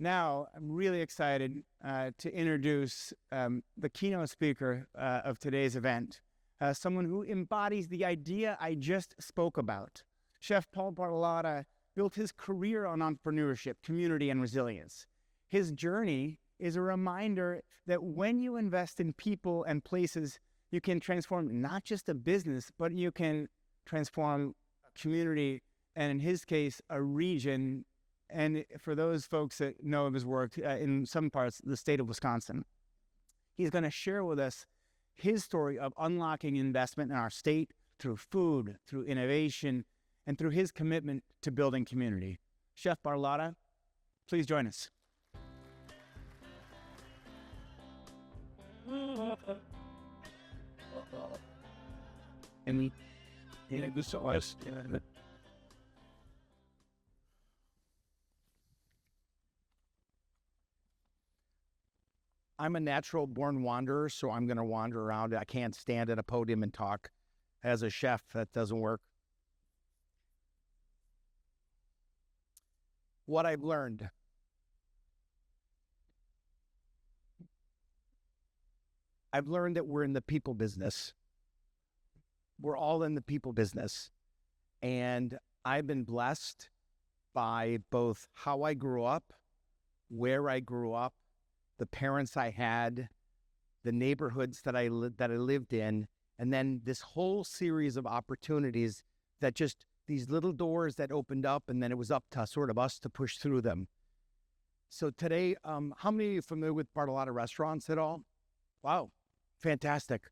Now, I'm really excited to introduce the keynote speaker of today's event, someone who embodies the idea I just spoke about. Chef Paul Bartolotta built his career on entrepreneurship, community, and resilience. His journey is a reminder that when you invest in people and places, you can transform not just a business, but you can transform a community, and in his case, a region. And for those folks that know of his work, in some parts, the state of Wisconsin. He's going to share with us his story of unlocking investment in our state through food, through innovation, and through his commitment to building community. Chef Bartolotta, please join us. I'm a natural born wanderer, so I'm going to wander around. I can't stand at a podium and talk. As a chef, that doesn't work. What I've learned. I've learned that we're in the people business. We're all in the people business. And I've been blessed by both how I grew up, where I grew up, the parents I had, the neighborhoods that I lived in, and then this whole series of opportunities that just these little doors that opened up, and then it was up to sort of us to push through them. So today, how many of you are familiar with Bartolotta Restaurants at all? Wow, fantastic.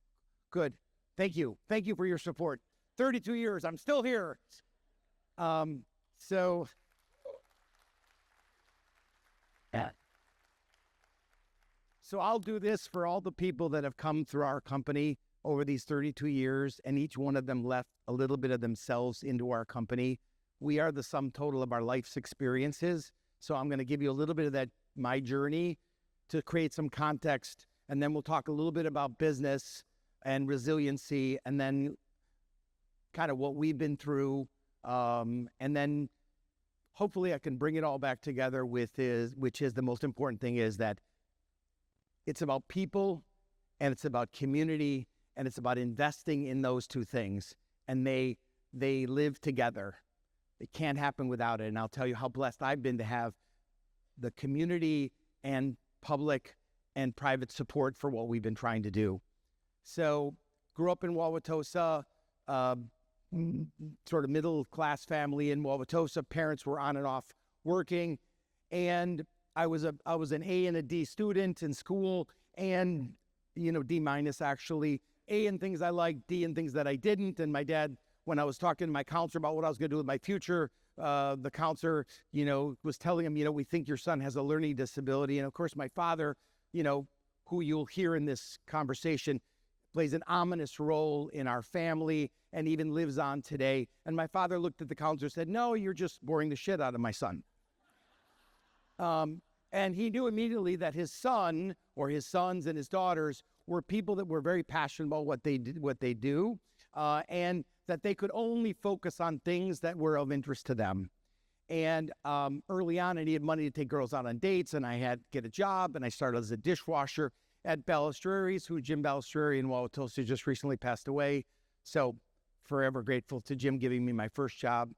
Good. Thank you. Thank you for your support. 32 years, I'm still here. So I'll do this for all the people that have come through our company over these 32 years, and each one of them left a little bit of themselves into our company. We are the sum total of our life's experiences. So I'm going to give you a little bit of that, my journey, to create some context, and then we'll talk a little bit about business and resiliency, and then kind of what we've been through, and then hopefully I can bring it all back together which is the most important thing, is that it's about people, and it's about community, and it's about investing in those two things. And they live together. It can't happen without it. And I'll tell you how blessed I've been to have the community and public and private support for what we've been trying to do. So grew up in Wauwatosa, sort of middle-class family in Wauwatosa. Parents were on and off working, and I was an A and a D student in school, and D minus actually. A in things I liked, D in things that I didn't. And my dad, when I was talking to my counselor about what I was going to do with my future, the counselor, was telling him, we think your son has a learning disability. And of course, my father, who you'll hear in this conversation, plays an ominous role in our family and even lives on today. And my father looked at the counselor and said, "No, you're just boring the shit out of my son." And he knew immediately that his son, or his sons and his daughters, were people that were very passionate about what they do, and that they could only focus on things that were of interest to them. And early on, I needed money to take girls out on dates, and I had to get a job, and I started as a dishwasher at Balistraries, who Jim Balistrary in Wauwatosa just recently passed away. So forever grateful to Jim giving me my first job.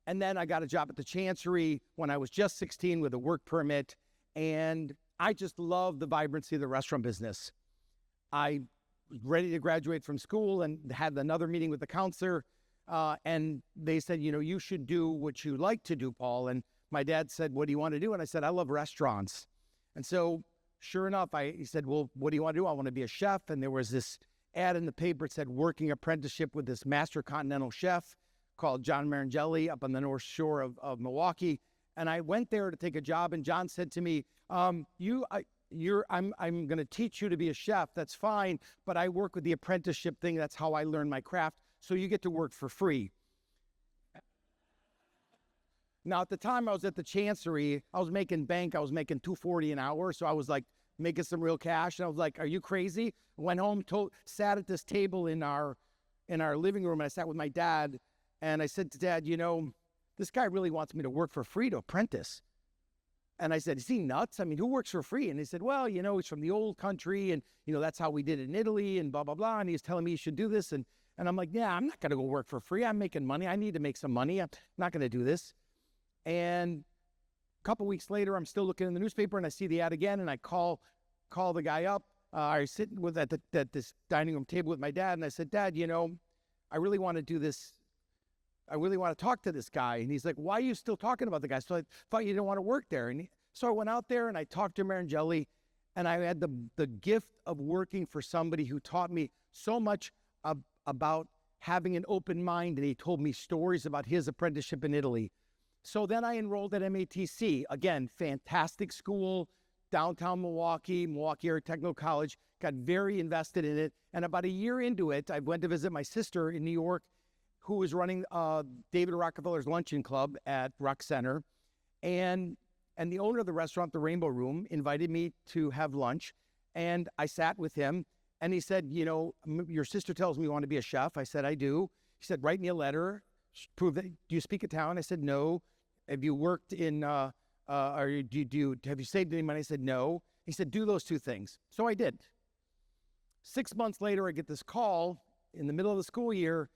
And then I got a job at the Chancery when I was just 16 with a work permit, and I just love the vibrancy of the restaurant business. I was ready to graduate from school and had another meeting with the counselor, and they said, you should do what you like to do, Paul. And my dad said, "What do you want to do?" And I said, "I love restaurants." And so sure enough, he said, "Well, what do you want to do?" "I want to be a chef." And there was this ad in the paper that said working apprenticeship with this master continental chef called John Marangeli up on the North Shore of Milwaukee. And I went there to take a job, and John said to me, I'm going to teach you to be a chef. That's fine, but I work with the apprenticeship thing. That's how I learn my craft. So you get to work for free. Now, at the time I was at the Chancery, I was making bank. I was making $2.40 an hour. So I was like making some real cash. And I was like, "Are you crazy?" Went home, sat at this table in our living room, and I sat with my dad. And I said to Dad, "This guy really wants me to work for free to apprentice." And I said, is he nuts? I mean, who works for free? And he said, well, he's from the old country, and, that's how we did it in Italy, and blah, blah, blah. And he's telling me you should do this. And I'm like, yeah, I'm not going to go work for free. I'm making money. I need to make some money. I'm not going to do this. And a couple weeks later, I'm still looking in the newspaper, and I see the ad again, and I call the guy up. I sit at this dining room table with my dad, and I said, Dad, I really want to do this. I really want to talk to this guy. And he's like, why are you still talking about the guy? So I thought you didn't want to work there. And so I went out there and I talked to Marangeli, and I had the gift of working for somebody who taught me so much about having an open mind. And he told me stories about his apprenticeship in Italy. So then I enrolled at MATC. Again, fantastic school, downtown Milwaukee Area Technical College. Got very invested in it. And about a year into it, I went to visit my sister in New York, who was running David Rockefeller's Luncheon Club at Ruck Center. And the owner of the restaurant, the Rainbow Room, invited me to have lunch. And I sat with him, and he said, your sister tells me you want to be a chef. I said, I do. He said, write me a letter, prove that. Do you speak Italian? I said, no. Have you worked in, have you saved any money? I said, no. He said, do those two things. So I did. 6 months later, I get this call in the middle of the school year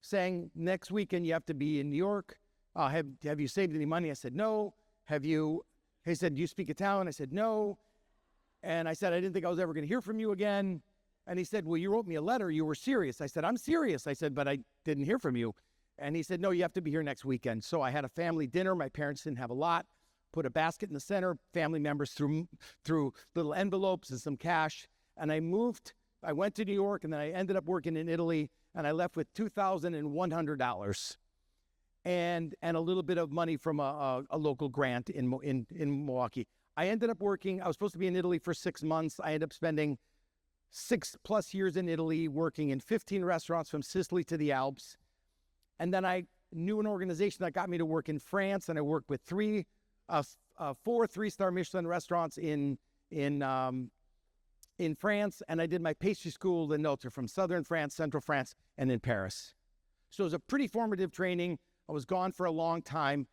saying, next weekend you have to be in New York. Have you saved any money? I said, no. He said, do you speak Italian? I said, no. And I said, I didn't think I was ever going to hear from you again. And he said, well, you wrote me a letter. You were serious. I said, I'm serious. I said, but I didn't hear from you. And he said, no, you have to be here next weekend. So I had a family dinner. My parents didn't have a lot. Put a basket in the center. Family members threw little envelopes and some cash. And I went to New York, and then I ended up working in Italy. And I left with $2,100 and a little bit of money from a local grant in Milwaukee. I ended up working. I was supposed to be in Italy for 6 months. I ended up spending 6+ years in Italy, working in 15 restaurants from Sicily to the Alps. And then I knew an organization that got me to work in France, and I worked with 4 3-star Michelin restaurants in France, and I did my pastry school in Notre from southern France, central France, and in Paris. So it was a pretty formative training. I was gone for a long time.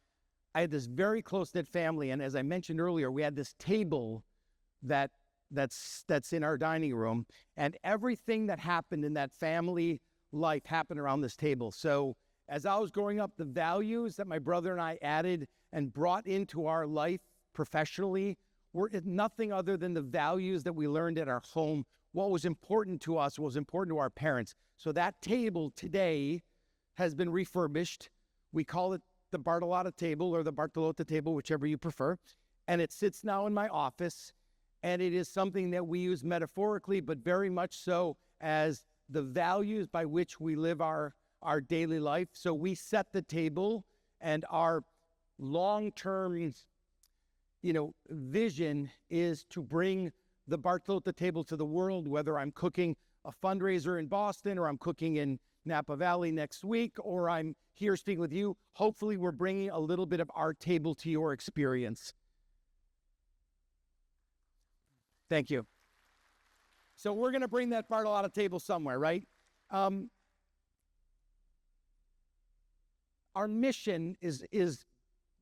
I had this very close-knit family, and as I mentioned earlier, we had this table that's in our dining room, and everything that happened in that family life happened around this table. So as I was growing up, the values that my brother and I added and brought into our life professionally were nothing other than the values that we learned at our home. What was important to us was important to our parents. So that table today has been refurbished. We call it the Bartolotta table or the Bartolotta table, whichever you prefer. And it sits now in my office. And it is something that we use metaphorically, but very much so as the values by which we live our daily life. So we set the table, and our long-term vision is to bring the Bartolotta table to the world, whether I'm cooking a fundraiser in Boston, or I'm cooking in Napa Valley next week, or I'm here speaking with you. Hopefully we're bringing a little bit of our table to your experience. Thank you. So we're going to bring that Bartolotta table somewhere, right? Our mission is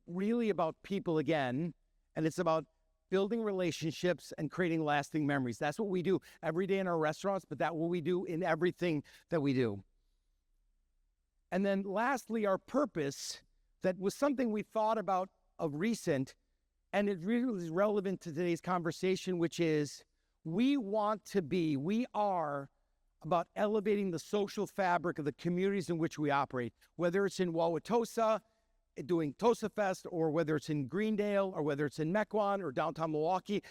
really about people again, and it's about building relationships and creating lasting memories. That's what we do every day in our restaurants, but that's what we do in everything that we do. And then lastly, our purpose, that was something we thought about of recent, and it really is relevant to today's conversation, which is we are about elevating the social fabric of the communities in which we operate, whether it's in Wauwatosa, doing Tosa Fest, or whether it's in Greendale, or whether it's in Mequon or downtown Milwaukee.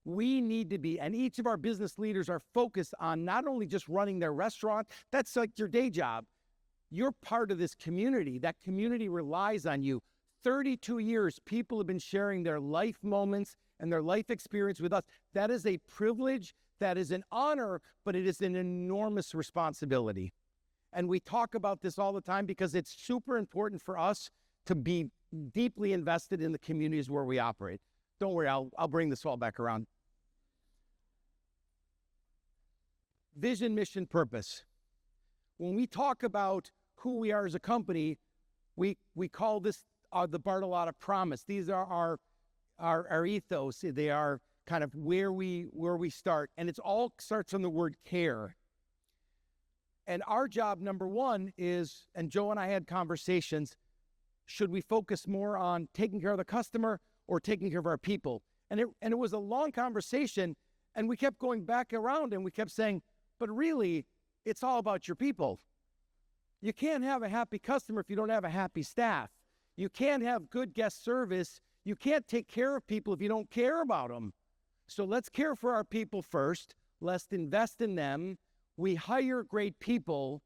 We need to be, and each of our business leaders are focused on not only just running their restaurant, that's like your day job. You're part of this community. That community relies on you. 32 years, people have been sharing their life moments and their life experience with us. That is a privilege, that is an honor, but it is an enormous responsibility. And we talk about this all the time because it's super important for us to be deeply invested in the communities where we operate. Don't worry, I'll bring this all back around. Vision, mission, purpose. When we talk about who we are as a company, we call this the Bartolotta promise. These are our ethos. They are kind of where we start. And it's all starts from the word care. And our job, number one, is, and Joe and I had conversations, should we focus more on taking care of the customer or taking care of our people? And it was a long conversation, and we kept going back around, and we kept saying, but really, it's all about your people. You can't have a happy customer if you don't have a happy staff. You can't have good guest service. You can't take care of people if you don't care about them. So let's care for our people first. Let's invest in them. We hire great people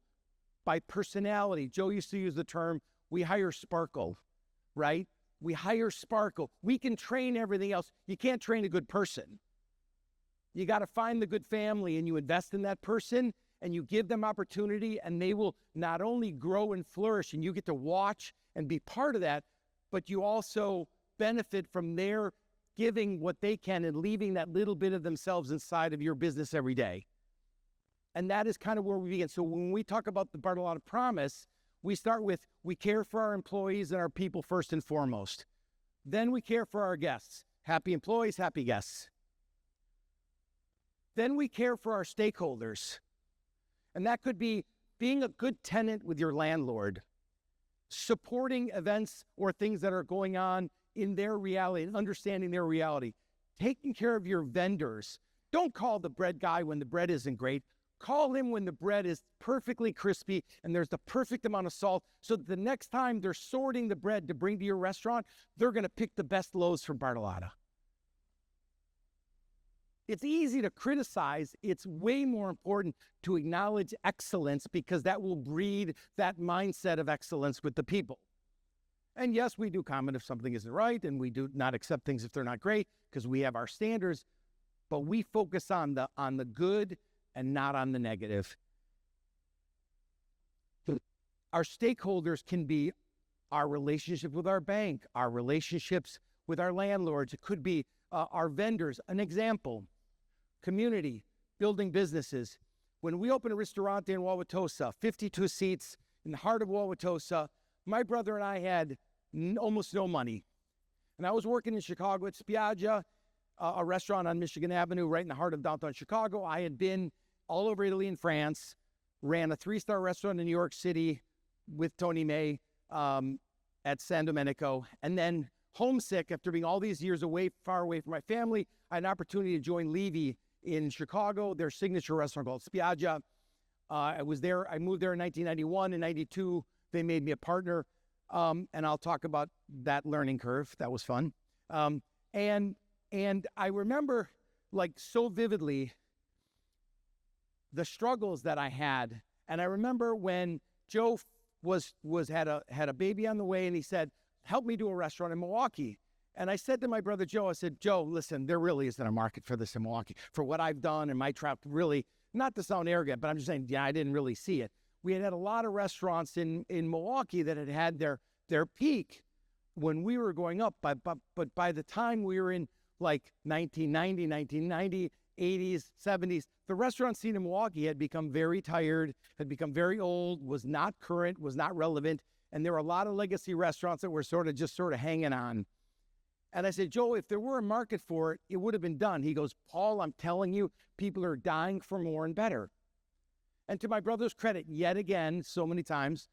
by personality. Joe used to use the term, we hire sparkle, right? We hire sparkle. We can train everything else. You can't train a good person. You got to find the good family, and you invest in that person, and you give them opportunity, and they will not only grow and flourish, and you get to watch and be part of that, but you also benefit from their giving what they can and leaving that little bit of themselves inside of your business every day. And that is kind of where we begin. So when we talk about the Bartolotta Promise, we start with, we care for our employees and our people first and foremost. Then we care for our guests. Happy employees, happy guests. Then we care for our stakeholders. And that could be being a good tenant with your landlord, supporting events or things that are going on in their reality and understanding their reality, taking care of your vendors. Don't call the bread guy when the bread isn't great. Call him when the bread is perfectly crispy and there's the perfect amount of salt, so that the next time they're sorting the bread to bring to your restaurant, they're going to pick the best loaves from Bartolotta. It's easy to criticize. It's way more important to acknowledge excellence, because that will breed that mindset of excellence with the people. And yes, we do comment if something isn't right, and we do not accept things if they're not great, because we have our standards, but we focus on the good and not on the negative. Our stakeholders can be our relationship with our bank, our relationships with our landlords. It could be our vendors. An example, community, building businesses. When we opened a restaurant in Wauwatosa, 52 seats in the heart of Wauwatosa, my brother and I had almost no money. And I was working in Chicago at Spiaggia, a restaurant on Michigan Avenue, right in the heart of downtown Chicago. I had been all over Italy and France, ran a 3-star restaurant in New York City with Tony May at San Domenico, and then homesick after being all these years away, far away from my family, I had an opportunity to join Levy in Chicago, their signature restaurant called Spiaggia. I moved there in 1991. In 92, they made me a partner, and I'll talk about that learning curve. That was fun. And I remember, like, so vividly the struggles that I had. And I remember when Joe had a baby on the way, and he said, help me do a restaurant in Milwaukee. And I said to my brother Joe, I said, Joe, listen, there really isn't a market for this in Milwaukee. For what I've done and my trap, really, not to sound arrogant, but I'm just saying, yeah, I didn't really see it. We had a lot of restaurants in Milwaukee that had their peak when we were growing up. But by the time we were in like 1990, 80s, 70s, the restaurant scene in Milwaukee had become very tired, had become very old, was not current, was not relevant. And there were a lot of legacy restaurants that were sort of hanging on. And I said, Joe, if there were a market for it, it would have been done. He goes, Paul, I'm telling you, people are dying for more and better. And to my brother's credit, yet again, so many times,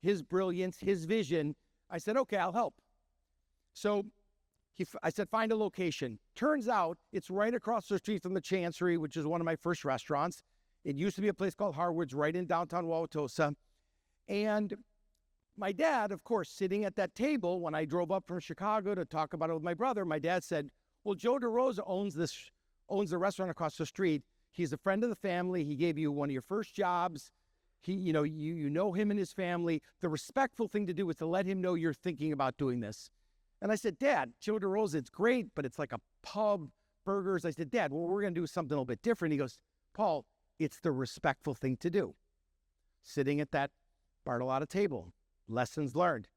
his brilliance, his vision, I said, okay, I'll help. So I said, find a location. Turns out it's right across the street from the Chancery, which is one of my first restaurants. It used to be a place called Harwood's right in downtown Wauwatosa. And my dad, of course, sitting at that table when I drove up from Chicago to talk about it with my brother, my dad said, well, Joe DeRosa owns the restaurant across the street. He's a friend of the family. He gave you one of your first jobs. You know him and his family. The respectful thing to do is to let him know you're thinking about doing this. And I said, Dad, Joe DeRosa, it's great, but it's like a pub, burgers. I said, Dad, well, we're going to do something a little bit different. He goes, Paul, it's the respectful thing to do. Sitting at that Bartolotta table, lessons learned.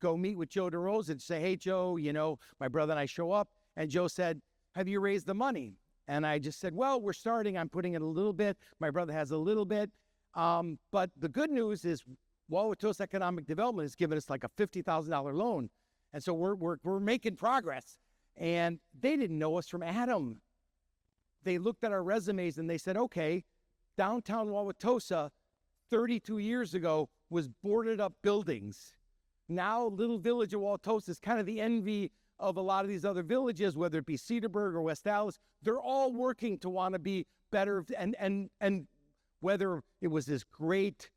Go meet with Joe DeRosa and say, hey, Joe, my brother and I show up. And Joe said, have you raised the money? And I just said, well, we're starting. I'm putting in a little bit. My brother has a little bit. But the good news is Wauwatosa Economic Development has given us like a $50,000 loan. And so we're making progress. And they didn't know us from Adam. They looked at our resumes and they said, okay, downtown Wauwatosa 32 years ago was boarded up buildings. Now, little village of Wauwatosa is kind of the envy of a lot of these other villages, whether it be Cedarburg or West Allis. They're all working to want to be better. And whether it was this great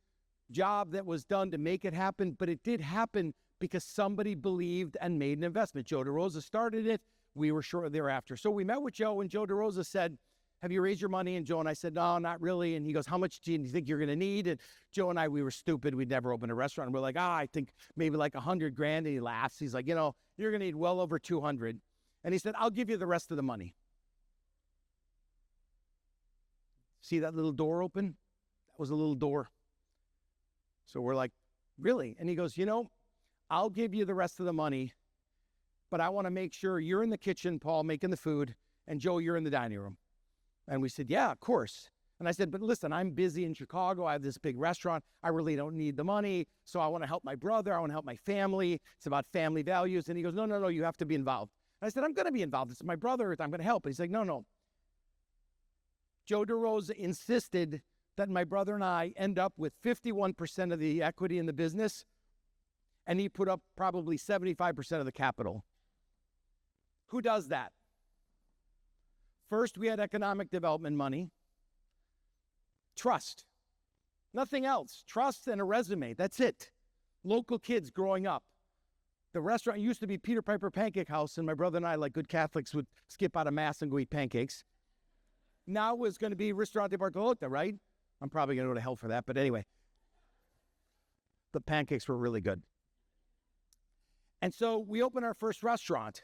job that was done to make it happen, but it did happen because somebody believed and made an investment. Joe DeRosa started it. We were shortly thereafter. So we met with Joe, and Joe DeRosa said, have you raised your money? And Joe and I said, no, not really. And he goes, how much do you think you're going to need? And Joe and I, we were stupid. We'd never opened a restaurant. We're like, I think maybe like $100,000. And he laughs. He's like, you're going to need well over 200. And he said, I'll give you the rest of the money. See that little door open? That was a little door. So we're like, really? And he goes, I'll give you the rest of the money, but I want to make sure you're in the kitchen, Paul, making the food, and Joe, you're in the dining room. And we said, yeah, of course. And I said, but listen, I'm busy in Chicago. I have this big restaurant. I really don't need the money. So I want to help my brother. I want to help my family. It's about family values. And he goes, no, you have to be involved. And I said, I'm going to be involved. It's my brother. I'm going to help. And he's like, no. Joe DeRosa insisted that my brother and I end up with 51% of the equity in the business, and he put up probably 75% of the capital. Who does that? First, we had economic development money. Trust. Nothing else. Trust and a resume. That's it. Local kids growing up. The restaurant used to be Peter Piper Pancake House, and my brother and I, like good Catholics, would skip out of Mass and go eat pancakes. Now it was going to be Ristorante Bartolotta, right? I'm probably going to go to hell for that, but anyway. The pancakes were really good. And so we opened our first restaurant.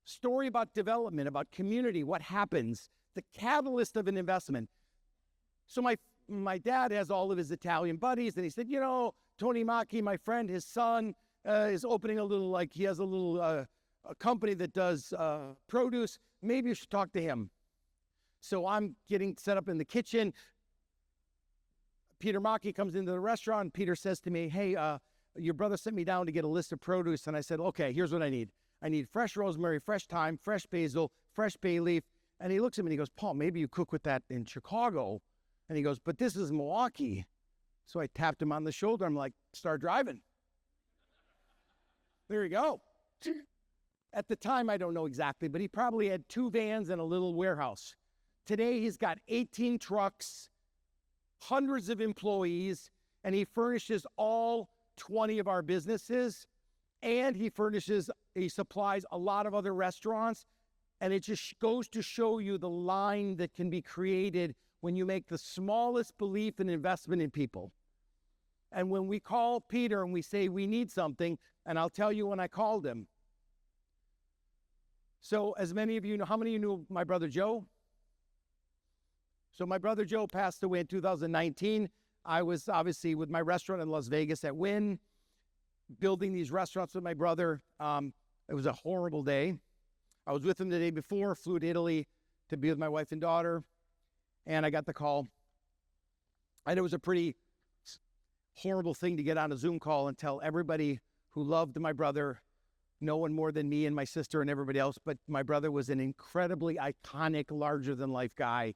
Story about development, about community, what happens, the catalyst of an investment. So my dad has all of his Italian buddies, and he said, Tony Macchi, my friend, his son, is opening he has a little a company that does produce. Maybe you should talk to him. So I'm getting set up in the kitchen. Peter Macchi comes into the restaurant. Peter says to me, hey, your brother sent me down to get a list of produce. And I said, okay, here's what I need. I need fresh rosemary, fresh thyme, fresh basil, fresh bay leaf. And he looks at me and he goes, Paul, maybe you cook with that in Chicago. And he goes, but this is Milwaukee. So I tapped him on the shoulder. I'm like, start driving. There you go. At the time, I don't know exactly, but he probably had 2 vans and a little warehouse. Today, he's got 18 trucks, hundreds of employees, and he furnishes all 20 of our businesses, and he supplies a lot of other restaurants, and it just goes to show you the line that can be created when you make the smallest belief and investment in people. And when we call Peter and we say we need something, and I'll tell you when I called him. So as many of you know, how many of you knew my brother Joe? So my brother Joe passed away in 2019. I was obviously with my restaurant in Las Vegas at Wynn, building these restaurants with my brother. It was a horrible day. I was with him the day before, flew to Italy to be with my wife and daughter, and I got the call. And it was a pretty horrible thing to get on a Zoom call and tell everybody who loved my brother, no one more than me and my sister and everybody else, but my brother was an incredibly iconic, larger-than-life guy.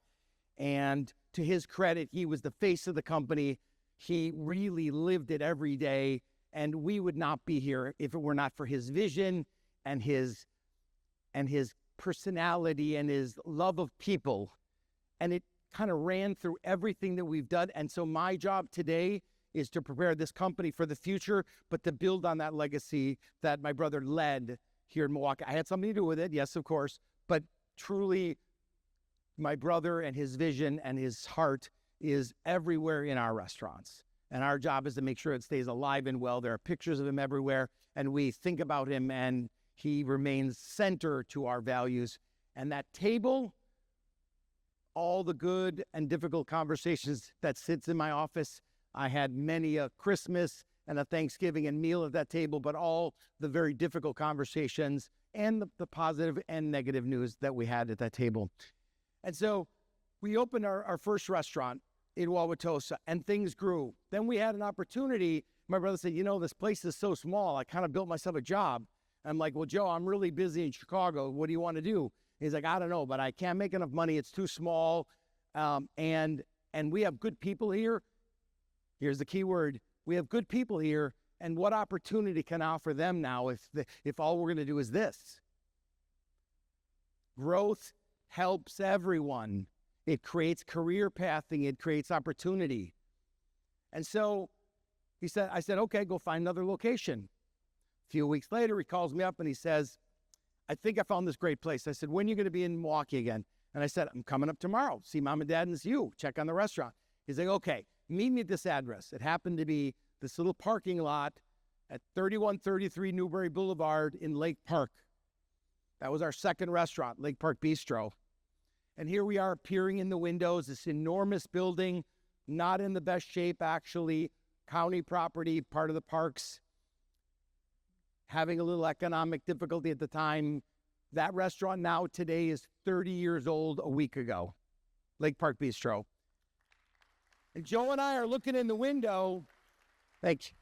And to his credit, he was the face of the company. He really lived it every day, and we would not be here if it were not for his vision and his personality and his love of people. And it kind of ran through everything that we've done. And so my job today is to prepare this company for the future, but to build on that legacy that my brother led here in Milwaukee. I had something to do with it, yes, of course, but truly my brother and his vision and his heart is everywhere in our restaurants. And our job is to make sure it stays alive and well. There are pictures of him everywhere, and we think about him, and he remains center to our values. And that table, all the good and difficult conversations that sits in my office, I had many a Christmas and a Thanksgiving and meal at that table, but all the very difficult conversations and the positive and negative news that we had at that table. And so we opened our first restaurant in Wauwatosa, and things grew. Then we had an opportunity my brother said, this place is so small. I kind of built myself a job. I'm like, well, Joe, I'm really busy in Chicago. What do you want to do? He's like, I don't know, but I can't make enough money. It's too small. And we have good people here. Here's the key word. We have good people here. And what opportunity can I offer them now if all we're going to do is this? Growth helps everyone. It creates career pathing. It creates opportunity. And so I said, okay, go find another location. A few weeks later, he calls me up and he says, I think I found this great place. I said, when are you going to be in Milwaukee again? And I said, I'm coming up tomorrow. See mom and dad and see you. Check on the restaurant. He's like, okay, meet me at this address. It happened to be this little parking lot at 3133 Newbury Boulevard in Lake Park. That was our second restaurant, Lake Park Bistro. And here we are peering in the windows, this enormous building, not in the best shape, actually, county property, part of the parks, having a little economic difficulty at the time. That restaurant now today is 30 years old a week ago, Lake Park Bistro. And Joe and I are looking in the window. Thank you.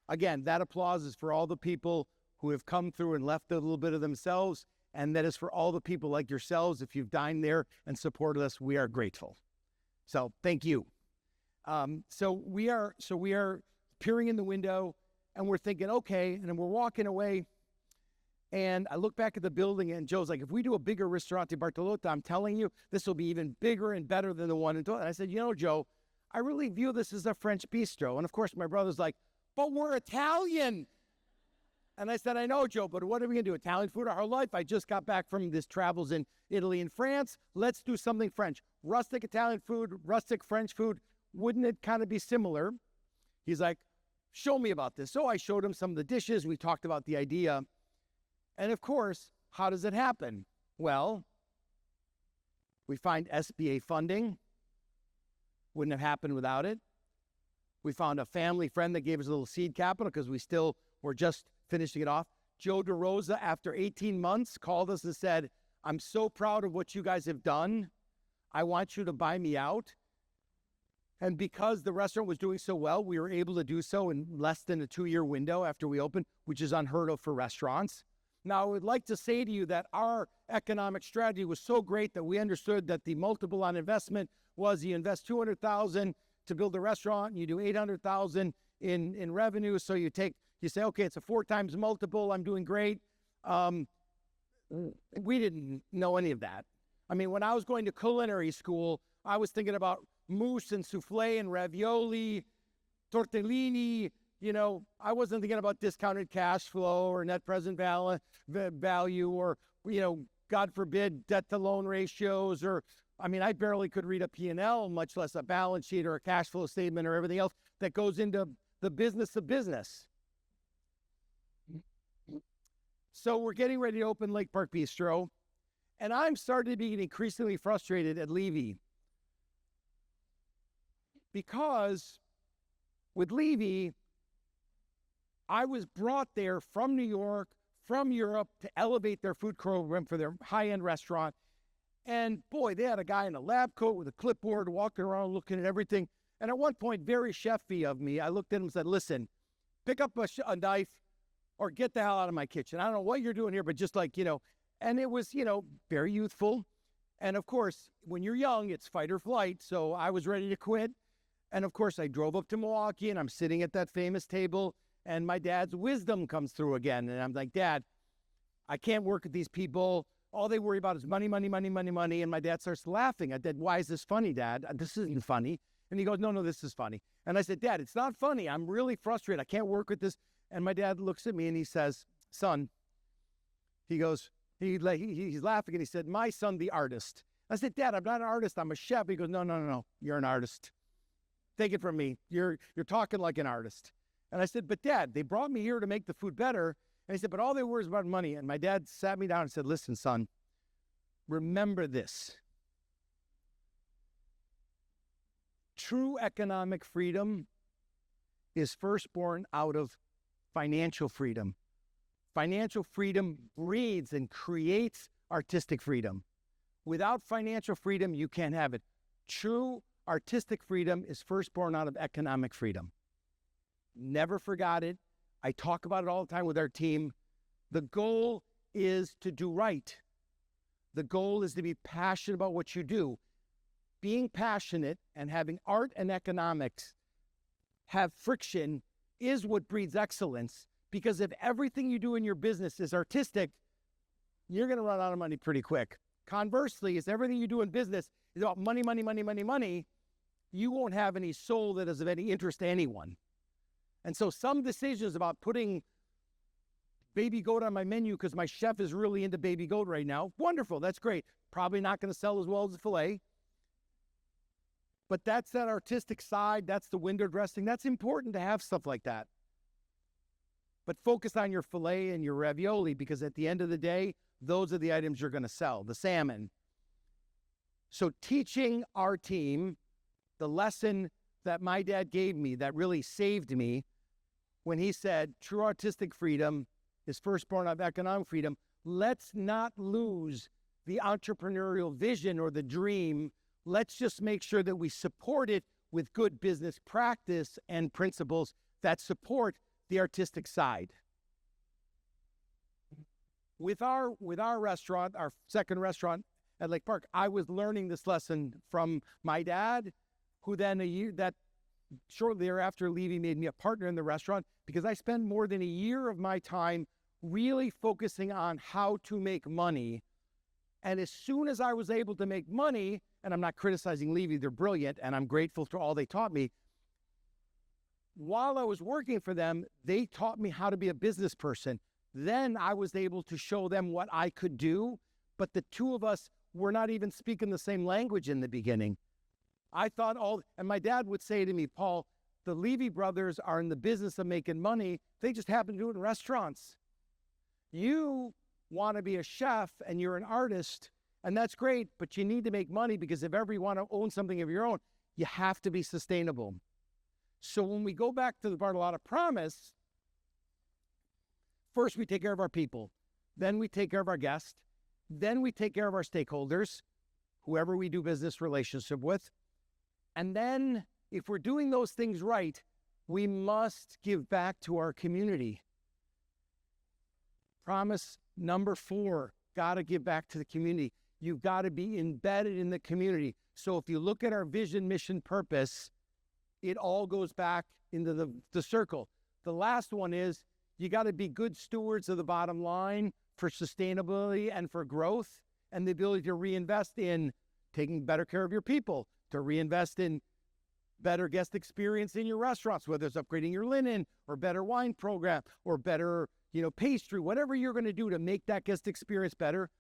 Again, that applause is for all the people who have come through and left a little bit of themselves, and that is for all the people like yourselves. If you've dined there and supported us, we are grateful. So thank you. So we are peering in the window, and we're thinking, okay, and then we're walking away, and I look back at the building, and Joe's like, if we do a bigger Ristorante Bartolotta, I'm telling you, this will be even bigger and better than the one in Toronto. And I said, Joe, I really view this as a French bistro. And of course, my brother's like, but we're Italian. And I said, I know, Joe, but what are we going to do? Italian food our whole life? I just got back from this travels in Italy and France. Let's do something French. Rustic Italian food, rustic French food. Wouldn't it kind of be similar? He's like, show me about this. So I showed him some of the dishes. We talked about the idea. And of course, how does it happen? Well, we find SBA funding. Wouldn't have happened without it. We found a family friend that gave us a little seed capital because we still were just finishing it off. Joe DeRosa, after 18 months, called us and said, I'm so proud of what you guys have done. I want you to buy me out. And because the restaurant was doing so well, we were able to do so in less than a 2-year window after we opened, which is unheard of for restaurants. Now, I would like to say to you that our economic strategy was so great that we understood that the multiple on investment was you invest $200,000 to build a restaurant, and you do $800,000 in revenue. So you say, okay, it's a 4 times multiple. I'm doing great. We didn't know any of that. I mean, when I was going to culinary school, I was thinking about mousse and souffle and ravioli, tortellini. I wasn't thinking about discounted cash flow or net present value or, God forbid, debt to loan ratios I barely could read a P&L, much less a balance sheet or a cash flow statement or everything else that goes into the business of business. So we're getting ready to open Lake Park Bistro, and I'm starting to be increasingly frustrated at Levy because with Levy, I was brought there from New York, from Europe, to elevate their food program for their high-end restaurant. And boy, they had a guy in a lab coat with a clipboard walking around looking at everything. And at one point, very chefy of me, I looked at him and said, listen, pick up a knife or get the hell out of my kitchen. I don't know what you're doing here, but just and it was, very youthful. And of course, when you're young, it's fight or flight. So I was ready to quit. And of course, I drove up to Milwaukee and I'm sitting at that famous table and my dad's wisdom comes through again. And I'm like, Dad, I can't work with these people. All they worry about is money, money, money, money, money. And my dad starts laughing. I said, why is this funny, Dad? This isn't funny. And he goes, no, this is funny. And I said, Dad, it's not funny. I'm really frustrated. I can't work with this. And my dad looks at me and he says, son, he goes, he's laughing and he said, my son, the artist. I said, Dad, I'm not an artist. I'm a chef. He goes, no. You're an artist. Take it from me. You're talking like an artist. And I said, but Dad, they brought me here to make the food better. And he said, but all they worry is about money. And my dad sat me down and said, listen, son, remember this. True economic freedom is first born out of financial freedom. Financial freedom breeds and creates artistic freedom. Without financial freedom, you can't have it. True artistic freedom is first born out of economic freedom. Never forgot it. I talk about it all the time with our team. The goal is to do right. The goal is to be passionate about what you do. Being passionate and having art and economics have friction is what breeds excellence. Because if everything you do in your business is artistic, you're going to run out of money pretty quick. Conversely, if everything you do in business is about money, money, money, money, money, you won't have any soul that is of any interest to anyone. And so some decisions about putting baby goat on my menu because my chef is really into baby goat right now, wonderful, that's great. Probably not going to sell as well as the filet. But that's that artistic side, that's the window dressing. That's important to have stuff like that. But focus on your filet and your ravioli, because at the end of the day, those are the items you're going to sell, the salmon. So teaching our team the lesson that my dad gave me that really saved me when he said, true artistic freedom is firstborn of economic freedom. Let's not lose the entrepreneurial vision or the dream. Let's just make sure that we support it with good business practice and principles that support the artistic side. With our restaurant, our second restaurant at Lake Park, I was learning this lesson from my dad, who then shortly thereafter leaving made me a partner in the restaurant, because I spent more than a year of my time really focusing on how to make money. And as soon as I was able to make money, and I'm not criticizing Levy, they're brilliant, and I'm grateful for all they taught me. While I was working for them, they taught me how to be a business person. Then I was able to show them what I could do, but the two of us were not even speaking the same language in the beginning. I thought and my dad would say to me, Paul, the Levy brothers are in the business of making money. They just happen to do it in restaurants. You want to be a chef and you're an artist, and that's great, but you need to make money, because if ever you want to own something of your own, you have to be sustainable. So when we go back to the Bartolotta promise, first we take care of our people, then we take care of our guests, then we take care of our stakeholders, whoever we do business relationship with. And then if we're doing those things right, we must give back to our community. Promise number 4, got to give back to the community. You've got to be embedded in the community. So if you look at our vision, mission, purpose, it all goes back into the circle. The last one is you got to be good stewards of the bottom line for sustainability and for growth, and the ability to reinvest in taking better care of your people, to reinvest in better guest experience in your restaurants, whether it's upgrading your linen or better wine program or better, pastry, whatever you're going to do to make that guest experience better.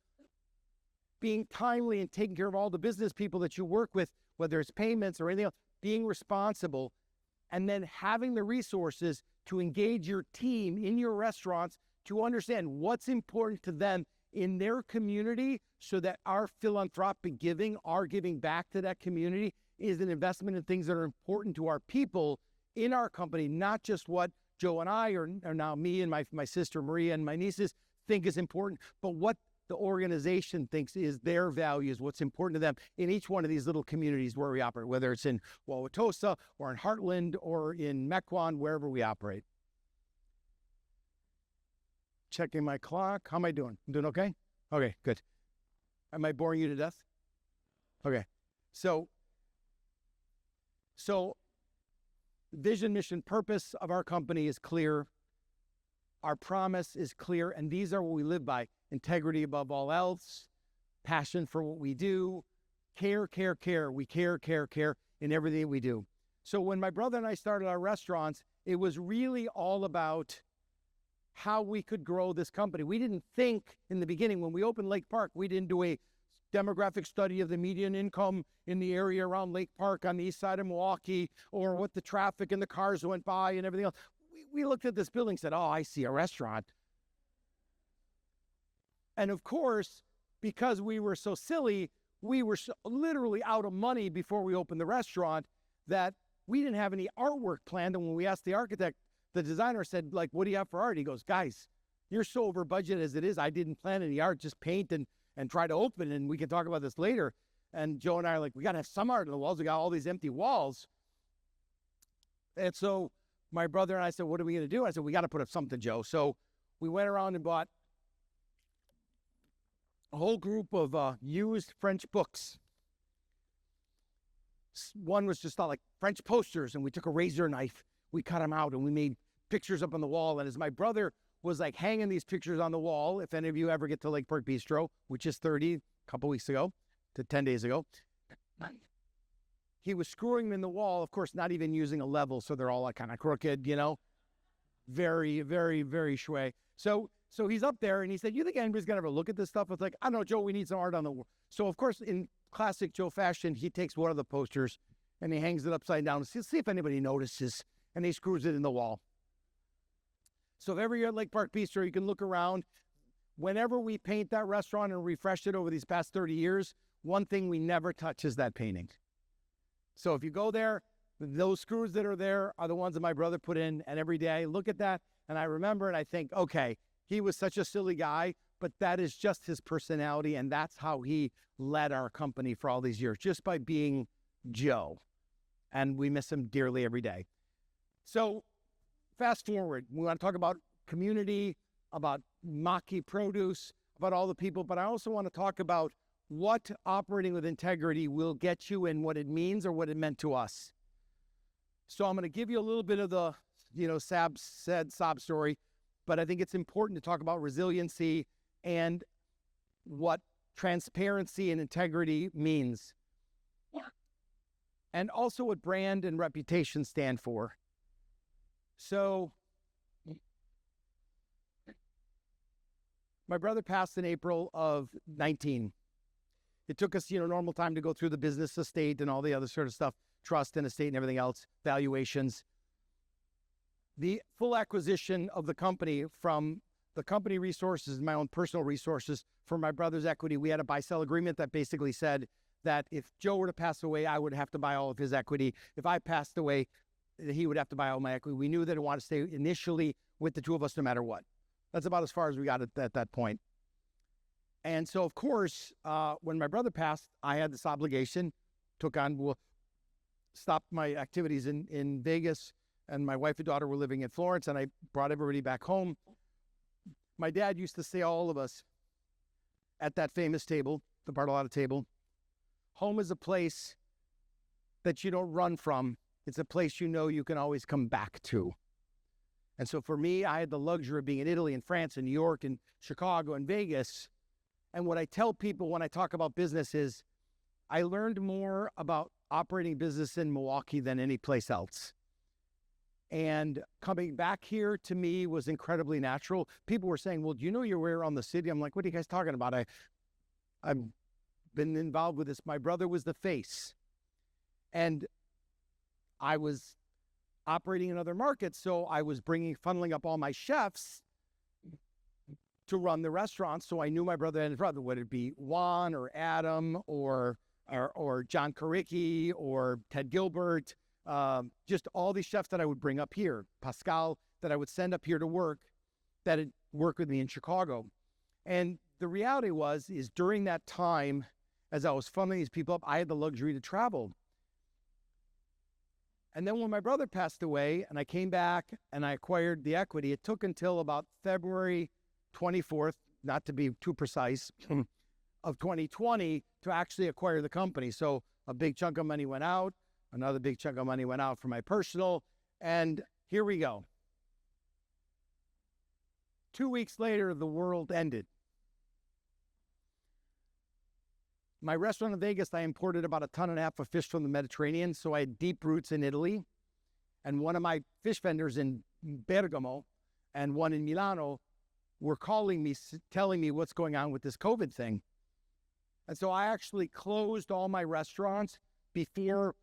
Being timely and taking care of all the business people that you work with, whether it's payments or anything else, being responsible, and then having the resources to engage your team in your restaurants to understand what's important to them in their community, so that our philanthropic giving, our giving back to that community, is an investment in things that are important to our people in our company, not just what Joe and I, or now me and my sister Maria and my nieces think is important, but what the organization thinks is their values, what's important to them in each one of these little communities where we operate, whether it's in Wauwatosa or in Heartland or in Mequon, wherever we operate. Checking my clock. How am I doing? I'm doing okay? Okay, good. Am I boring you to death? Okay. So vision, mission, purpose of our company is clear. Our promise is clear, and these are what we live by. Integrity above all else, passion for what we do, care. We care in everything we do. So when my brother and I started our restaurants, it was really all about how we could grow this company. We didn't think in the beginning, when we opened Lake Park, we didn't do a demographic study of the median income in the area around Lake Park on the east side of Milwaukee, or what the traffic and the cars went by and everything else. We looked at this building and said, oh, I see a restaurant. And of course, because we were so silly, we were literally out of money before we opened the restaurant, that we didn't have any artwork planned. And when we asked the architect, the designer said, what do you have for art? He goes, guys, you're so over budget as it is. I didn't plan any art, just paint and try to open, and we can talk about this later. And Joe and I are like, we got to have some art on the walls. We got all these empty walls. And so my brother and I said, what are we going to do? I said, we got to put up something, Joe. So we went around and bought a whole group of used French books. One was just like French posters, and we took a razor knife, we cut them out, and we made pictures up on the wall. And as my brother was like hanging these pictures on the wall, if any of you ever get to Lake Park Bistro, which is 30, a couple weeks ago to 10 days ago, he was screwing them in the wall, of course, not even using a level, so they're all like kind of crooked, you know, very, very, very shui. So he's up there, and he said, you think anybody's going to ever look at this stuff? It's like, I don't know, Joe, we need some art on the wall. So, of course, in classic Joe fashion, he takes one of the posters, and he hangs it upside down to see if anybody notices, and he screws it in the wall. So if ever you're at Lake Park Bistro, you can look around. Whenever we paint that restaurant and refresh it over these past 30 years, one thing we never touch is that painting. So if you go there, those screws that are there are the ones that my brother put in, and every day I look at that, and I remember, and I think, okay, he was such a silly guy, but that is just his personality, and that's how he led our company for all these years, just by being Joe. And we miss him dearly every day. So fast forward, we want to talk about community, about Maki produce, about all the people, but I also want to talk about what operating with integrity will get you and what it means or what it meant to us. So I'm going to give you a little bit of the, sob story, but I think it's important to talk about resiliency and what transparency and integrity means. Yeah. And also what brand and reputation stand for. So my brother passed in April of 19. It took us, normal time to go through the business estate and all the other sort of stuff, trust and estate and everything else, valuations. The full acquisition of the company from the company resources and my own personal resources for my brother's equity, we had a buy-sell agreement that basically said that if Joe were to pass away, I would have to buy all of his equity. If I passed away, he would have to buy all my equity. We knew that he wanted to stay initially with the two of us no matter what. That's about as far as we got at that point. And so, of course, when my brother passed, I had this obligation, stopped my activities in Vegas, and my wife and daughter were living in Florence, and I brought everybody back home. My dad used to say all of us at that famous table, the Bartolotta table, home is a place that you don't run from. It's a place you can always come back to. And so for me, I had the luxury of being in Italy and France and New York and Chicago and Vegas. And what I tell people when I talk about business is I learned more about operating business in Milwaukee than any place else. And coming back here to me was incredibly natural. People were saying, well, do you know your way around the city? I'm like, what are you guys talking about? I've been involved with this. My brother was the face. And I was operating in other markets, so I was funneling up all my chefs to run the restaurants. So I knew my brother and his brother, whether it be Juan or Adam or John Karicki or Ted Gilbert, just all these chefs that I would bring up here, Pascal, that I would send up here to work, that had worked with me in Chicago. And the reality is during that time, as I was funneling these people up, I had the luxury to travel. And then when my brother passed away and I came back and I acquired the equity, it took until about February 24th, not to be too precise, of 2020 to actually acquire the company. So a big chunk of money went out, another big chunk of money went out for my personal, and here we go. 2 weeks later, the world ended. My restaurant in Vegas, I imported about 1.5 tons of fish from the Mediterranean, so I had deep roots in Italy. And one of my fish vendors in Bergamo and one in Milano were calling me, telling me what's going on with this COVID thing. And so I actually closed all my restaurants before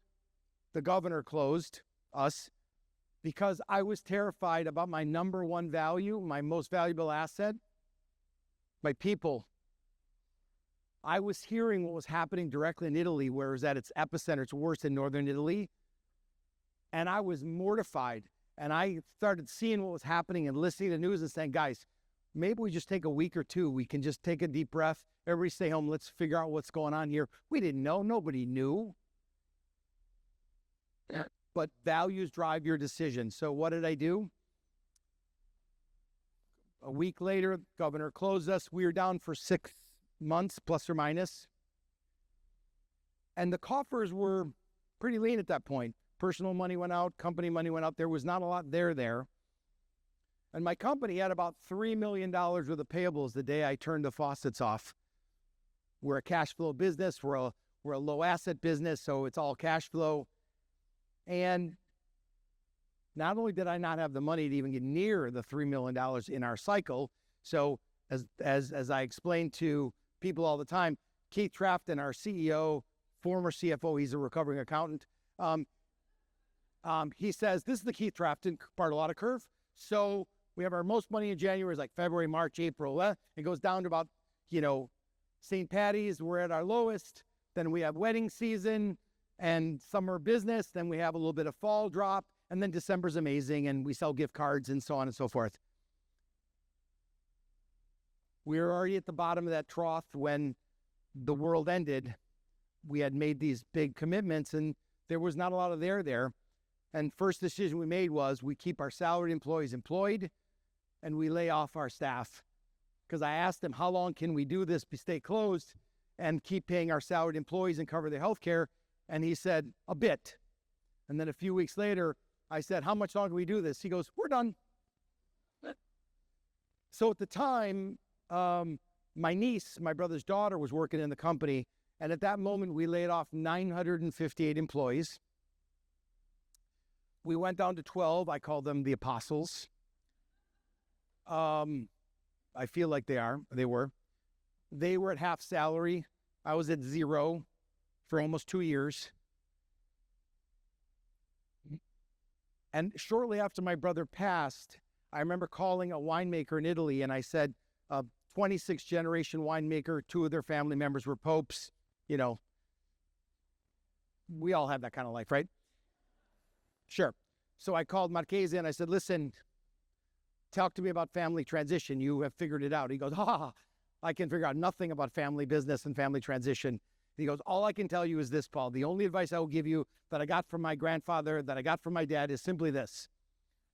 the governor closed us because I was terrified about my number one value, my most valuable asset, my people. I was hearing what was happening directly in Italy, where it was at its epicenter. It's worse in northern Italy. And I was mortified. And I started seeing what was happening and listening to the news and saying, guys, maybe we just take a week or two. We can just take a deep breath. Everybody stay home. Let's figure out what's going on here. We didn't know. Nobody knew. but values drive your decision. So what did I do? A week later, governor closed us. We were down for 6 months, plus or minus. And the coffers were pretty lean at that point. Personal money went out, company money went out. There was not a lot there. And my company had about $3 million worth of payables the day I turned the faucets off. We're a cash flow business. We're a low asset business, so it's all cash flow. And not only did I not have the money to even get near the $3 million in our cycle, so as I explain to people all the time, Keith Trafton, our CEO, former CFO, he's a recovering accountant, he says, this is the Keith Trafton Bartolotta curve. So we have our most money in January, is like February, March, April. It goes down to about, St. Patty's, we're at our lowest. Then we have wedding season and summer business. Then we have a little bit of fall drop. And then December's amazing, and we sell gift cards and so on and so forth. We were already at the bottom of that trough when the world ended. We had made these big commitments, and there was not a lot of there. And first decision we made was we keep our salaried employees employed, and we lay off our staff. Because I asked them, how long can we do this, stay closed, and keep paying our salaried employees and cover their health care? And he said, a bit. And then a few weeks later, I said, how much longer can we do this? He goes, we're done. So at the time, my niece, my brother's daughter, was working in the company. And at that moment, we laid off 958 employees. We went down to 12. I call them the apostles. I feel like they were. They were at half salary. I was at 0 for almost 2 years. And shortly after my brother passed, I remember calling a winemaker in Italy, and I said, 26th generation winemaker, 2 of their family members were popes. We all have that kind of life, right? Sure. So I called Marchese and I said, listen, talk to me about family transition. You have figured it out. He goes, I can figure out nothing about family business and family transition. He goes, all I can tell you is this, Paul. The only advice I will give you that I got from my grandfather, that I got from my dad, is simply this.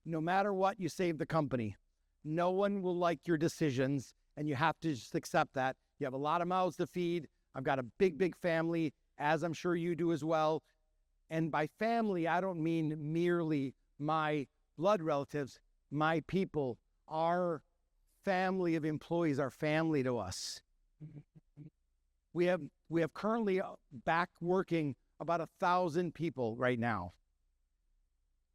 No matter what, you save the company. No one will like your decisions, and you have to just accept that. You have a lot of mouths to feed. I've got a big family, as I'm sure you do as well. And by family, I don't mean merely my blood relatives, my people. Our family of employees are family to us. We have currently back working about 1,000 people right now.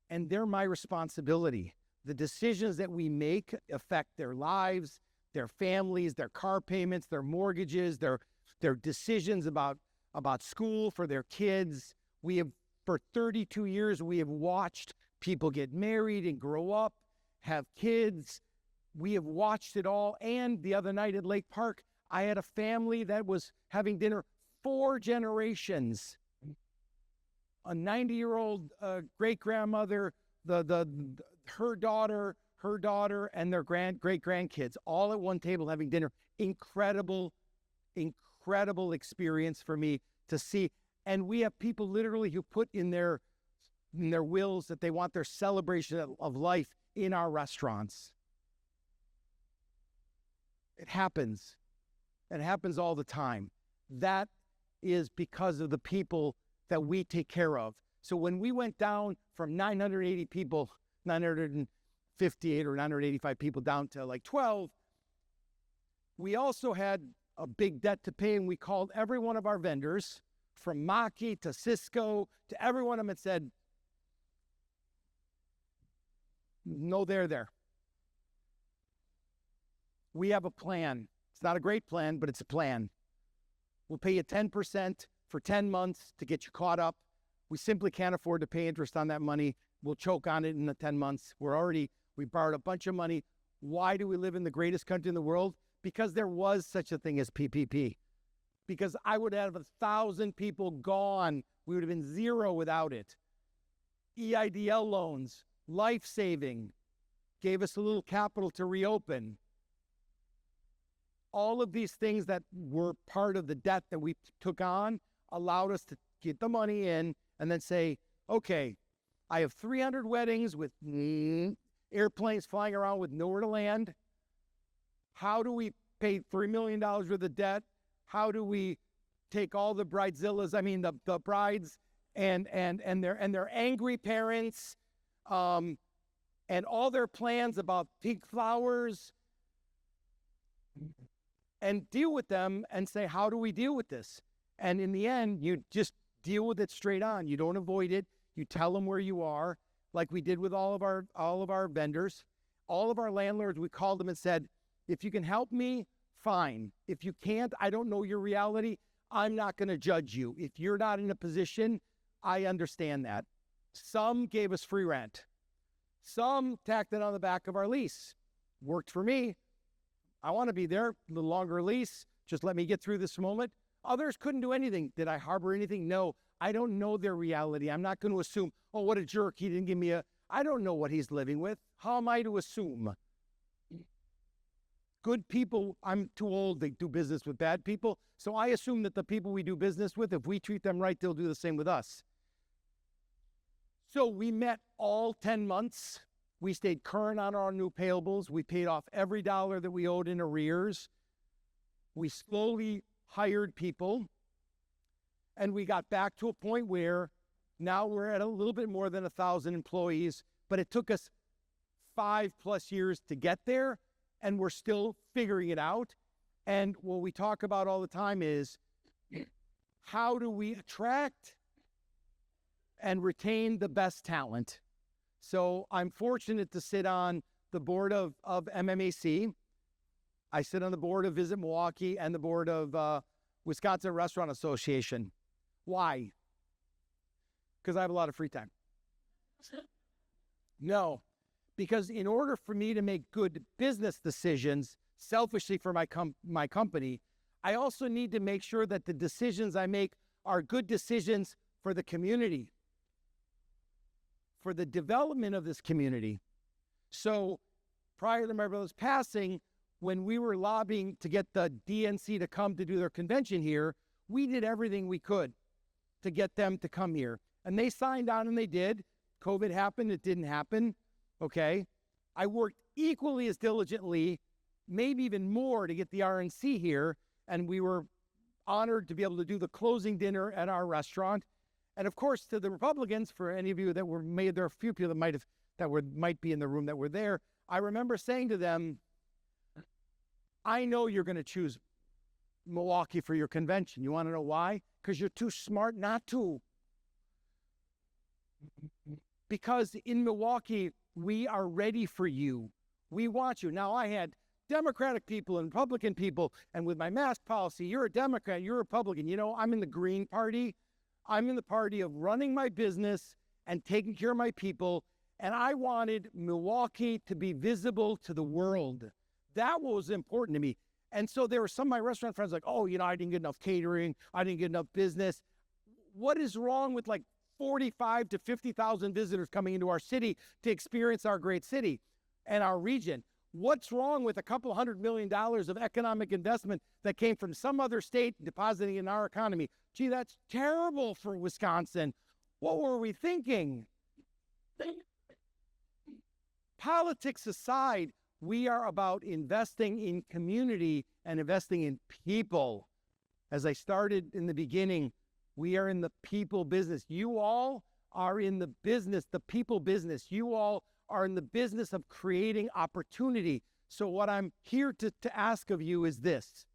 And they're my responsibility. The decisions that we make affect their lives, their families, their car payments, their mortgages, their decisions about school for their kids. For 32 years, we have watched people get married and grow up, have kids. We have watched it all. And the other night at Lake Park, I had a family that was having dinner, 4 generations. A 90-year-old great-grandmother, her daughter, and their great-grandkids, all at one table having dinner. Incredible experience for me to see. And we have people literally who put in their wills that they want their celebration of life in our restaurants. It happens. It happens all the time. That is because of the people that we take care of. So when we went down from 980 people, 958 or 985 people down to like 12, we also had a big debt to pay, and we called every one of our vendors, from Maki to Cisco to every one of them, and said, no, there. We have a plan. It's not a great plan, but it's a plan. We'll pay you 10% for 10 months to get you caught up. We simply can't afford to pay interest on that money. We'll choke on it in the 10 months. We borrowed a bunch of money. Why do we live in the greatest country in the world? Because there was such a thing as PPP. Because I would have 1,000 people gone. We would have been 0 without it. EIDL loans, life-saving, gave us a little capital to reopen. All of these things that were part of the debt that we took on allowed us to get the money in and then say, okay, I have 300 weddings with airplanes flying around with nowhere to land. How do we pay $3 million worth of debt? How do we take all the bridezillas, the brides and their angry parents, and all their plans about pink flowers, and deal with them and say, how do we deal with this? And in the end, you just deal with it straight on. You don't avoid it. You tell them where you are, like we did with all of our vendors. All of our landlords, we called them and said, if you can help me, fine. If you can't, I don't know your reality. I'm not going to judge you. If you're not in a position, I understand that. Some gave us free rent. Some tacked it on the back of our lease. Worked for me. I want to be there, a little longer lease. Just let me get through this moment. Others couldn't do anything. Did I harbor anything? No. I don't know their reality. I'm not going to assume, oh, what a jerk. He didn't give me I don't know what he's living with. How am I to assume? Good people, I'm too old to do business with bad people. So I assume that the people we do business with, if we treat them right, they'll do the same with us. So we met all 10 months. We stayed current on our new payables. We paid off every dollar that we owed in arrears. We slowly hired people. And we got back to a point where now we're at a little bit more than 1,000 employees, but it took us 5+ years to get there, and we're still figuring it out. And what we talk about all the time is, how do we attract and retain the best talent? So I'm fortunate to sit on the board of MMAC. I sit on the board of Visit Milwaukee and the board of Wisconsin Restaurant Association. Why? Because I have a lot of free time. No, because in order for me to make good business decisions, selfishly for my company, I also need to make sure that the decisions I make are good decisions for the community, for the development of this community. So prior to my brother's passing, when we were lobbying to get the DNC to come to do their convention here, we did everything we could to get them to come here. And they signed on and they did. COVID happened, it didn't happen, okay? I worked equally as diligently, maybe even more, to get the RNC here, and we were honored to be able to do the closing dinner at our restaurant. And of course, to the Republicans, for any of you that were made, there are a few people that might be in the room that were there, I remember saying to them, I know you're going to choose Milwaukee for your convention. You want to know why? Because you're too smart not to. Because in Milwaukee, we are ready for you. We want you. Now, I had Democratic people and Republican people, and with my mask policy, you're a Democrat, you're a Republican. You know, I'm in the Green Party. I'm in the party of running my business and taking care of my people, and I wanted Milwaukee to be visible to the world. That was important to me. And so there were some of my restaurant friends like, oh, I didn't get enough catering. I didn't get enough business. What is wrong with like 45 to 50,000 visitors coming into our city to experience our great city and our region? What's wrong with a couple $100 million of economic investment that came from some other state depositing in our economy? Gee, that's terrible for Wisconsin. What were we thinking? Politics aside, we are about investing in community and investing in people. As I started in the beginning, we are in the people business. You all are in the business, the people business. You all are in the business of creating opportunity. So what I'm here to ask of you is this.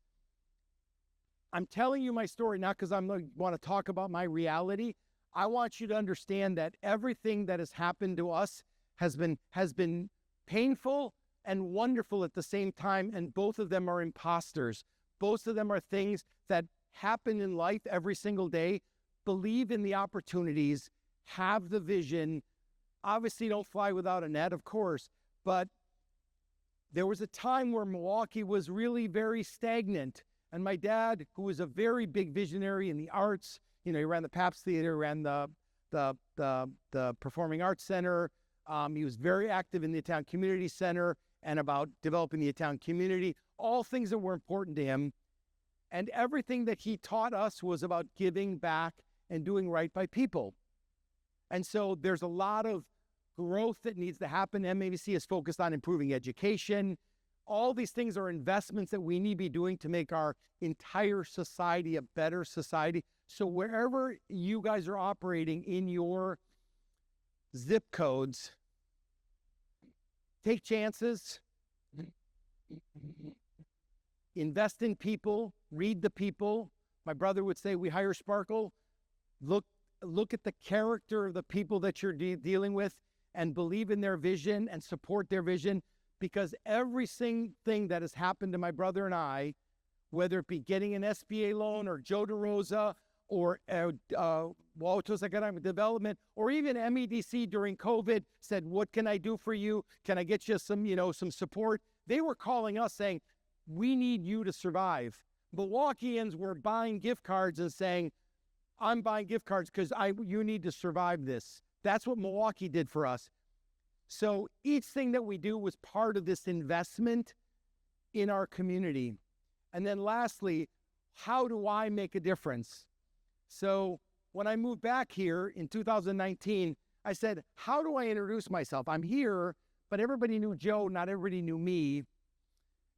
I'm telling you my story not because I want to talk about my reality. I want you to understand that everything that has happened to us has been painful and wonderful at the same time, and both of them are imposters. Both of them are things that happen in life every single day. Believe in the opportunities, have the vision. Obviously, don't fly without a net, of course, but there was a time where Milwaukee was really very stagnant. And my dad, who was a very big visionary in the arts, he ran the Pabst Theater, ran the Performing Arts Center. He was very active in the Italian Community Center and about developing the Italian community, all things that were important to him. And everything that he taught us was about giving back and doing right by people. And so there's a lot of growth that needs to happen. MABC is focused on improving education. All these things are investments that we need to be doing to make our entire society a better society. So wherever you guys are operating in your zip codes, take chances, invest in people, read the people. My brother would say, we hire Sparkle. Look at the character of the people that you're dealing with and believe in their vision and support their vision, because every single thing that has happened to my brother and I, whether it be getting an SBA loan or Joe DeRosa or Walto's Economic Development, or even MEDC during COVID said, what can I do for you? Can I get you some support? They were calling us saying, we need you to survive. Milwaukeeans were buying gift cards and saying, I'm buying gift cards because you need to survive this. That's what Milwaukee did for us. So each thing that we do was part of this investment in our community. And then lastly, how do I make a difference? So when I moved back here in 2019, I said, how do I introduce myself? I'm here, but everybody knew Joe, not everybody knew me.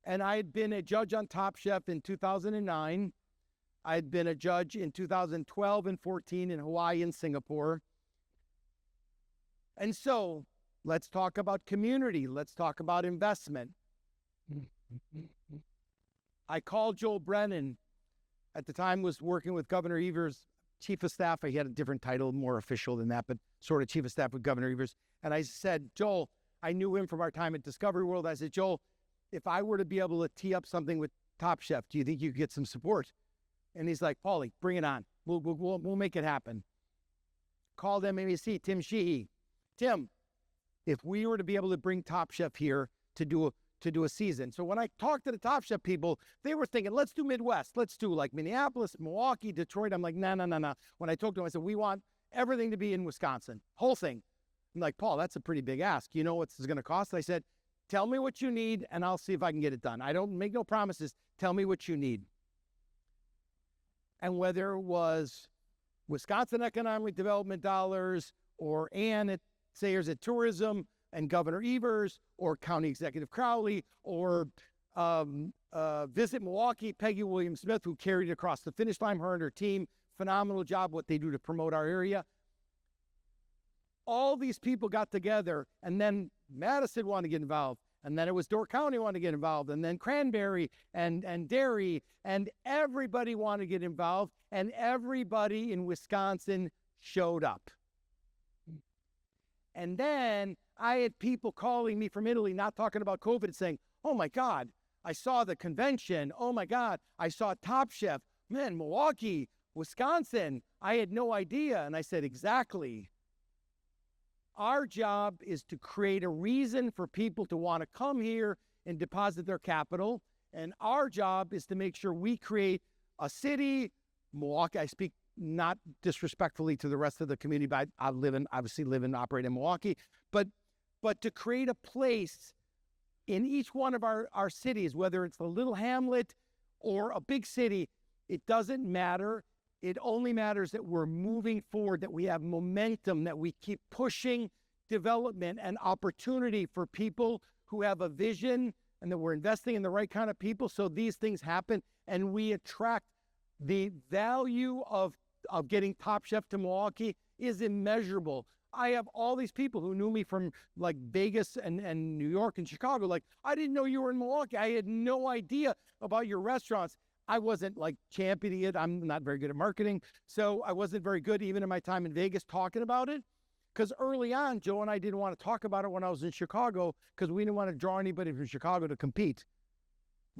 And I had been a judge on Top Chef in 2009. I had been a judge in 2012 and 14 in Hawaii and Singapore. And so let's talk about community. Let's talk about investment. I called Joel Brennan. At the time was working with Governor Evers, chief of staff. He had a different title, more official than that, but sort of chief of staff with Governor Evers. And I said, Joel, I knew him from our time at Discovery World. I said, Joel, if I were to be able to tee up something with Top Chef, do you think you could get some support? And he's like, Paulie, bring it on. We'll make it happen. Called MABC, Tim Sheehy. Tim, if we were to be able to bring Top Chef here to do a season. So when I talked to the Top Chef people, they were thinking, let's do Midwest. Let's do like Minneapolis, Milwaukee, Detroit. I'm like, no. When I talked to them, I said, we want everything to be in Wisconsin, whole thing. I'm like, Paul, that's a pretty big ask. You know what this is going to cost? I said, tell me what you need and I'll see if I can get it done. I don't make no promises. Tell me what you need. And whether it was Wisconsin Economic Development dollars or Ann at Sayers at Tourism and Governor Evers or County Executive Crowley or Visit Milwaukee, Peggy Williams-Smith, who carried it across the finish line, her and her team, phenomenal job what they do to promote our area. All these people got together, and then Madison wanted to get involved, and then it was Door County wanted to get involved, and then Cranberry and Derry, and everybody wanted to get involved, and everybody in Wisconsin showed up. And then I had people calling me from Italy, not talking about COVID, saying, oh my God, I saw the convention. Oh my God, I saw Top Chef. Man, Milwaukee, Wisconsin, I had no idea. And I said, exactly. Our job is to create a reason for people to want to come here and deposit their capital. And our job is to make sure we create a city, Milwaukee, I speak not disrespectfully to the rest of the community, but I obviously live and operate in Milwaukee, but to create a place in each one of our cities, whether it's a little hamlet or a big city, it doesn't matter. It only matters that we're moving forward, that we have momentum, that we keep pushing development and opportunity for people who have a vision, and that we're investing in the right kind of people so these things happen and we attract. The value of getting Top Chef to Milwaukee is immeasurable. I have all these people who knew me from like Vegas and New York and Chicago. Like, I didn't know you were in Milwaukee. I had no idea about your restaurants. I wasn't like championing it. I'm not very good at marketing. So I wasn't very good even in my time in Vegas talking about it. Because early on, Joe and I didn't want to talk about it when I was in Chicago because we didn't want to draw anybody from Chicago to compete.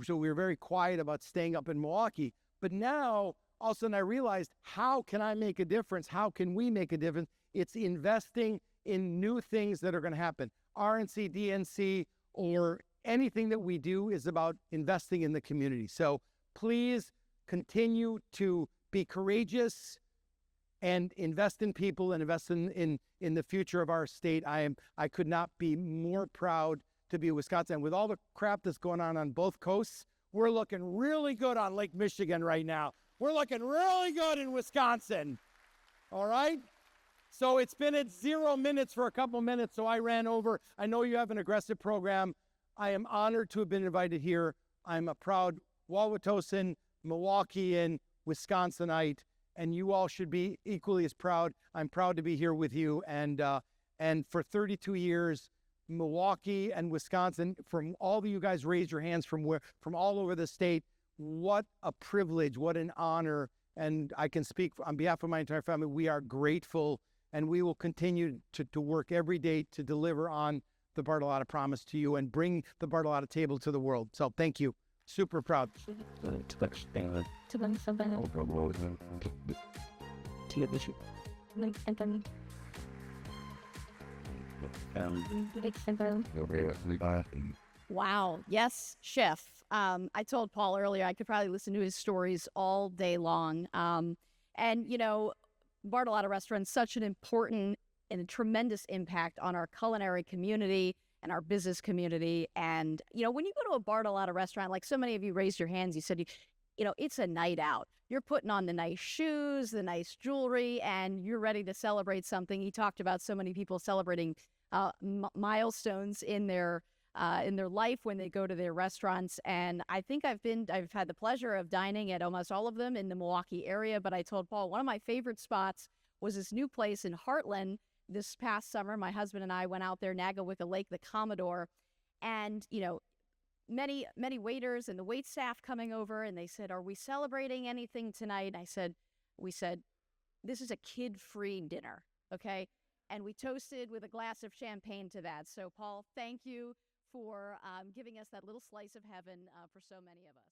So we were very quiet about staying up in Milwaukee. But now, all of a sudden, I realized, how can I make a difference? How can we make a difference? It's investing in new things that are going to happen. RNC, DNC, or anything that we do is about investing in the community. So please continue to be courageous and invest in people and invest in the future of our state. I could not be more proud to be Wisconsin. With all the crap that's going on both coasts, we're looking really good on Lake Michigan right now. We're looking really good in Wisconsin. All right? So it's been at 0 minutes for a couple minutes, so I ran over. I know you have an aggressive program. I am honored to have been invited here. I'm a proud Wauwatosan, Milwaukeean, Wisconsinite, and you all should be equally as proud. I'm proud to be here with you. And for 32 years, Milwaukee and Wisconsin, from all of you guys raised your hands from all over the state. What a privilege, what an honor. And I can speak on behalf of my entire family. We are grateful, and we will continue to work every day to deliver on the Bartolotta promise to you and bring the Bartolotta table to the world. So thank you. Super proud. Wow. Yes, chef. I told Paul earlier I could probably listen to his stories all day long. And, you know, Bartolotta Restaurants, such an important and a tremendous impact on our culinary community and our business community. And, you know, when you go to a Bartolotta restaurant, like so many of you raised your hands, you said, you know, it's a night out. You're putting on the nice shoes, the nice jewelry, and you're ready to celebrate something. He talked about so many people celebrating milestones in their life when they go to their restaurants. And I think I've had the pleasure of dining at almost all of them in the Milwaukee area. But I told Paul, one of my favorite spots was this new place in Heartland. This past summer, my husband and I went out there, Nagawica Lake, the Commodore, and, you know, many waiters and the wait staff coming over, and they said, "Are we celebrating anything tonight?" And we said, "This is a kid-free dinner, okay?" And we toasted with a glass of champagne to that. So, Paul, thank you for giving us that little slice of heaven for so many of us.